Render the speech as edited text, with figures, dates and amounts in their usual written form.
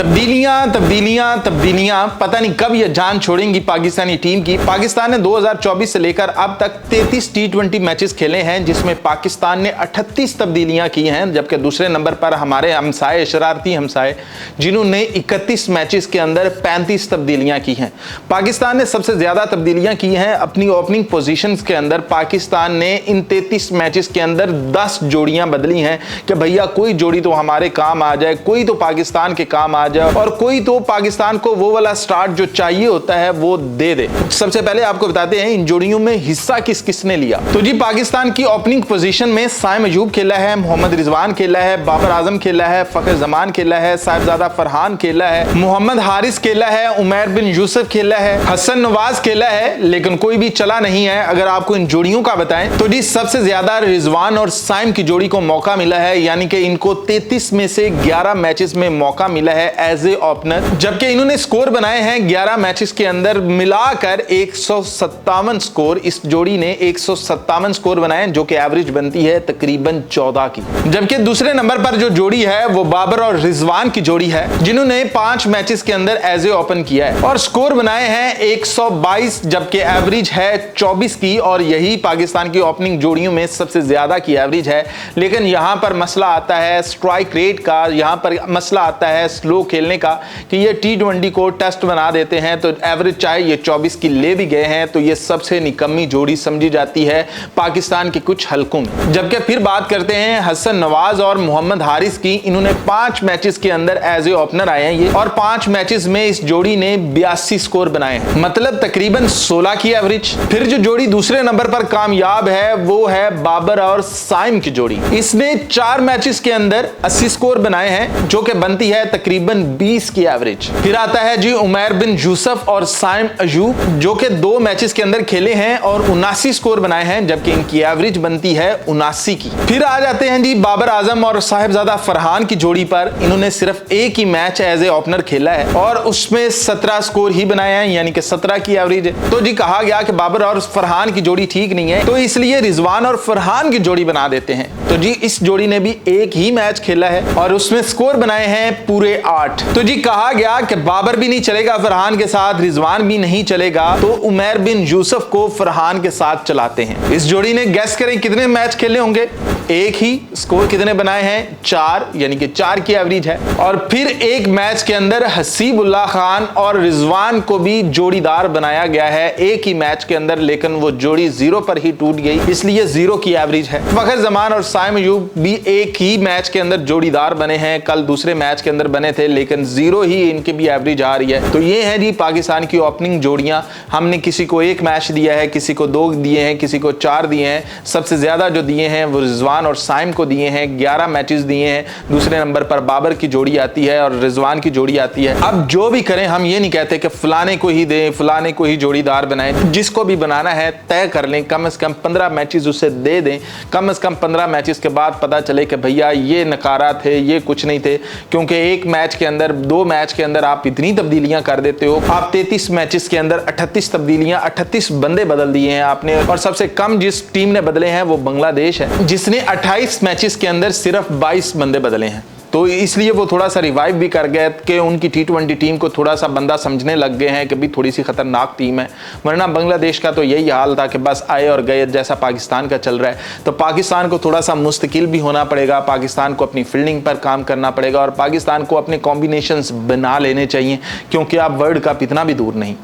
तब्दीलियां तब्दीलियां तब्दीलियां पता नहीं कब ये जान छोड़ेंगी पाकिस्तानी टीम की। पाकिस्तान ने 2024 से लेकर अब तक 33 T20 मैचेस खेले हैं, जिसमें पाकिस्तान ने 38 तब्दीलियां की हैं, जबकि दूसरे नंबर पर हमारे हमसाए, शरारती हमसाए, जिन्होंने 31 मैचेस के अंदर 35 तब्दीलियां की हैं। पाकिस्तान ने सबसे ज्यादा तब्दीलियां की हैं अपनी ओपनिंग पोजीशंस के अंदर। पाकिस्तान ने इन 33 मैचेस के अंदर 10 जोड़ियां बदली हैं कि भैया कोई जोड़ी तो हमारे काम आ जाए, कोई तो पाकिस्तान के काम आ जाए और कोई तो पाकिस्तान को वो वाला स्टार्ट जो चाहिए होता है वो दे दे। सबसे पहले आपको बताते हैं इन जोड़ियों में हिस्सा किस किसने लिया। तो जी पाकिस्तान की ओपनिंग पोजीशन में साइम अयूब खेला है, मोहम्मद रिजवान खेला है, बाबर आजम खेला है, फखर जमान खेला है, साहिबजादा फरहान खेला है, मोहम्मद हारिस खेला है, उमैर बिन यूसुफ खेला है, हसन नवाज खेला है, लेकिन कोई भी चला नहीं है। अगर आपको इन जोड़ियों का बताएं तो जी सबसे ज्यादा रिजवान और साइम की जोड़ी को मौका मिला है, यानी कि इनको 33 में से 11 मैचेस में मौका मिला है एज ए ओपनर, जबकि इन्होंने स्कोर बनाए हैं 11 मैचेस के अंदर मिलाकर 157 स्कोर। इस जोड़ी ने 157 स्कोर बनाए, जो कि एवरेज बनती है तकरीबन 14 की। जबकि दूसरे नंबर पर जो जोड़ी है वो बाबर और रिजवान की जोड़ी है, जिन्होंने 5 मैचेस के अंदर एज ए ओपन किया है और स्कोर बनाए हैं 122, जबकि एवरेज है 24 की, और यही पाकिस्तान की ओपनिंग जोड़ियों में सबसे ज्यादा की एवरेज है। लेकिन यहां पर मसला आता है स्ट्राइक रेट का, यहां पर मसला आता है स्लो खेलने का कि ये T20 को टेस्ट बना देते हैं, तो एवरेज चाहे ये 24 की ले भी गए हैं तो ये सबसे निकम्मी जोड़ी समझी जाती है पाकिस्तान के कुछ हलकों में। जबकि फिर बात करते हैं हसन नवाज और मोहम्मद हारिस की। इन्होंने 5 मैचेस के अंदर एज ए ओपनर आए हैं ये, और 5 मैचेस में इस जोड़ी ने 82 स्कोर बनाए हैं, मतलब तकरीबन 16 की एवरेज। फिर जो जोड़ी दूसरे नंबर पर कामयाब है वो है बाबर और साइम की जोड़ी। इसने 4 मैचेस के अंदर 80 स्कोर बनाए हैं, जो कि बनती है तकरीबन 20 की एवरेज। फिर आता है जी उमैर बिन यूसुफ और साइम अयूब, जो कि 2 मैचेस के अंदर खेले हैं और 79 स्कोर बनाए हैं, जबकि इनकी एवरेज बनती है 79 की। फिर आ जाते हैं जी बाबर आजम और साहिबजादा फरहान की जोड़ी पर। इन्होंने सिर्फ एक ही मैच एज ए ओपनर खेला है और उसमें 17 स्कोर ही बनाए हैं, यानी कि 17 की एवरेज है। तो जी कहा गया कि बाबर और फरहान की जोड़ी ठीक नहीं है, तो इसलिए रिजवान और फरहान की जोड़ी बना देते हैं। तो जी इस जोड़ी ने भी एक ही मैच खेला है और उसमें स्कोर बनाए हैं पूरे 8। तो जी कहा गया कि बाबर भी नहीं चलेगा फरहान के साथ, रिजवान भी नहीं चलेगा, तो उमैर बिन यूसुफ को फरहान के साथ चलाते हैं। इस जोड़ी ने गैस करें कितने मैच खेले होंगे? एक ही। स्कोर कितने बनाए हैं? 4, यानी कि 4 की एवरेज है। और फिर एक मैच के अंदर हसीबुल्लाह खान और रिजवान को भी जोड़ीदार बनाया गया है एक ही मैच के अंदर, लेकिन वो जोड़ी 0 पर ही टूट गई, इसलिए 0 की एवरेज है। फखर जमान और साइम अयूब भी एक ही मैच के अंदर जोड़ीदार बने हैं, कल दूसरे मैच के अंदर बने थे, लेकिन 0 ही इनकी भी एवरेज आ रही है। तो ये है जी पाकिस्तान की ओपनिंग जोड़ियां। हमने किसी को 1 मैच दिया है, किसी को 2 दिए हैं, किसी को 4 दिए हैं। सबसे ज्यादा जो दिए हैं वो रिजवान और साइम को दिए हैं, 11 मैचेस दिए हैं। दूसरे नंबर पर बाबर की जोड़ी आती है और रिजवान की जोड़ी आती है। अब जो भी करें, हम ये नहीं कहते कि फलाने को ही दें, फलाने को ही जोड़ीदार बनाएं। जिसको भी बनाना है तय कर लें, कम से कम 15 मैचेस उसे दे दें। कम से कम 15 मैचेस के बाद पता चले कि भैया ये नकारा थे, ये कुछ नहीं थे। क्योंकि एक मैच के अंदर, 2 मैच के अंदर आप इतनी तब्दीलियां कर देते हो। आप 33 मैचेस के अंदर 38 तब्दीलियां, 38 बंदे बदल दिए हैं आपने। और सबसे कम जिस टीम ने बदले हैं वो बांग्लादेश है, जिसने 28 मैचेस के अंदर सिर्फ 22 बंदे बदले हैं। तो इसलिए वो थोड़ा सा रिवाइव भी कर गए कि उनकी T20 टीम को थोड़ा सा बंदा समझने लग गए हैं कि भी थोड़ी सी खतरनाक टीम है। वरना बांग्लादेश का तो यही हाल था कि बस आए और गए, जैसा पाकिस्तान का चल रहा है। तो पाकिस्तान को थोड़ा सा मुस्तकिल भी होना पड़ेगा, पाकिस्तान को अपनी फील्डिंग पर काम करना पड़ेगा और पाकिस्तान को अपने कॉम्बिनेशंस बना लेने चाहिए, क्योंकि आप वर्ल्ड कप इतना भी दूर नहीं।